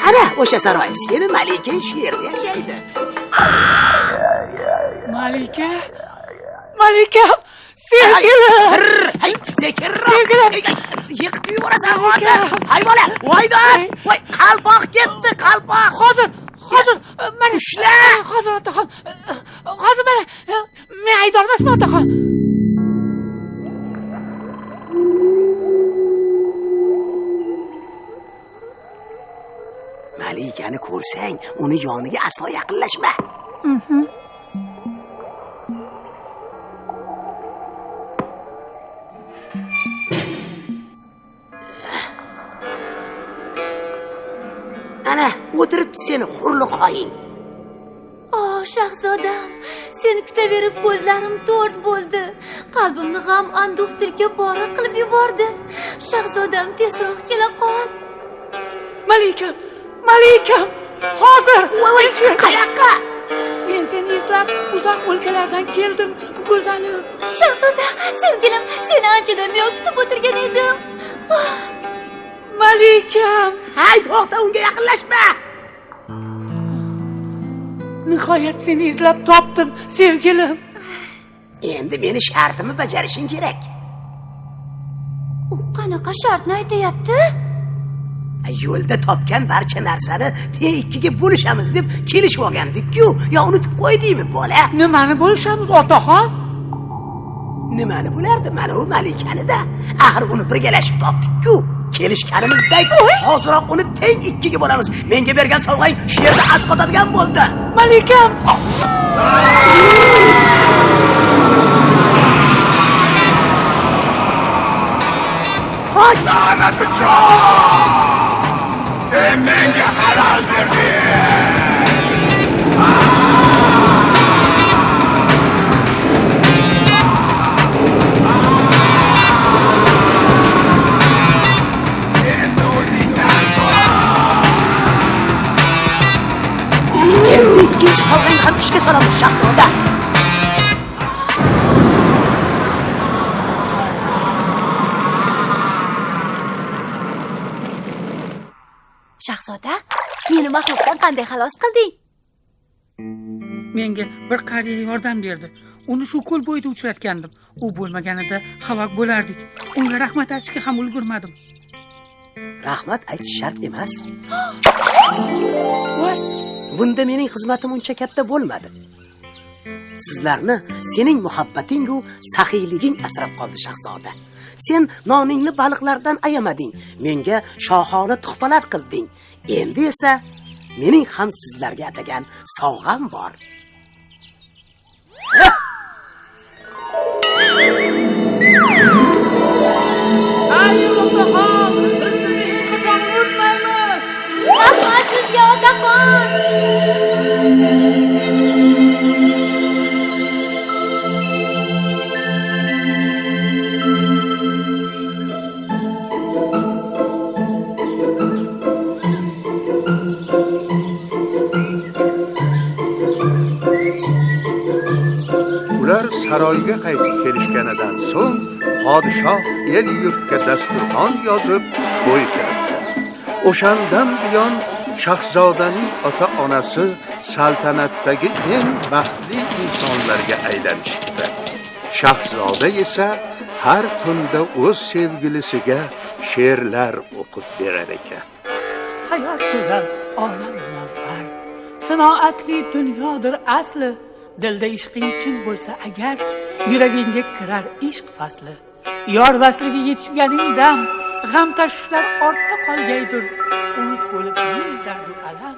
ana o'sha saroy seni malika shu yerda yashaydi. Malika sevgilim. Hay sekinroq. Yiqitib yuborasan hozir. Hay bola, voydan. Voy, qalpoq ketdi, qalpoq. Hozir mana ushla. Hozir otaxon. Hozir mana men aydolmasman otaxon. Malikani ko'rsang, uni yoniga aslo yaqinlashma. Ana, o'tiribdi seni hurli qoying. Shahzodam, seni kutaverib ko'zlarim to'rt bo'ldi. Qalbimni g'am anduhtirga pora qilib yubordi. Shahzodam, tezroq kela qol. Malikam, hozir. Voy, qayoqqa? Men seni izlab uzoq o'lkalardan keldim, go'zalim. Shahzoda, sevgilim, seni anchadan buyon kutib o'tirgan edim. Malikam. Hay, to'xta, unga yaqinlashma. Nihoyat seni izlab topdim, sevgilim. Endi meni shartimni bajarishing kerak. U qanaqa shartni aytayapti? Yo'lda topgan barcha narsani teng ikkiga bo'lishamiz deb kelishib olgandik-ku. Yo unutib qo'ydingmi, bola? Nimani bo'lishamiz, otaxon? Nimani bo'lardi? Mana u malikani-da. Axir uni birgalashib topdik-ku. Kelishganimizdek, hoziroq uni teng ikkiga bo'lamiz. Menga bergan sovg'ang shu yerda asqotadigan bo'ldi. Malikam. La'natçı! Sen menga halal verdin! Endi ikkinchi sovg'ang ham ishga solamiz, shahzoda. Shahzoda, meni maxluqdan qanday xalos qilding? Menga bir qariya yordam berdi. Uni shu ko'l bo'yida uchratgandim. U bo'lmaganida halok bo'lardik. Unga rahmat aytishga ham ulgurmadim. Rahmat aytish shart emas. Bunda mening xizmatim uncha katta bo'lmadi. Sizlarni sening muhabbating-u saxiyliging asrab qoldi, shahzoda. Sen noningni baliqlardan ayamading, menga shohona tuhfalar qilding. Endi esa mening ham sizlarga atagan sovg'am bor. Ayo otaxon, sizni hech qachon unutmaymiz. Rahmat sizga, otaxon. Ular saroyga qaytib kelishganidan so'ng podshoh el yurtga dasturxon yozib to'y qildi. O'shandan buyon shahzodaning ota-onasi saltanatdagi eng baxtli insonlarga aylanishdi. Shahzoda esa har tunda o'z sevgilisiga she'rlar o'qib berar ekan. Hayot go'zal, olam muvaffaq. Sanoatli dunyodir asli. Dilda ishqing chin bo'lsa agar, yuragingga kirar ishq fasli. Yor vasliga yetishganingdan g'am tashvishlar ortda qolgaydir. Umid bo'lib ming dardu alam.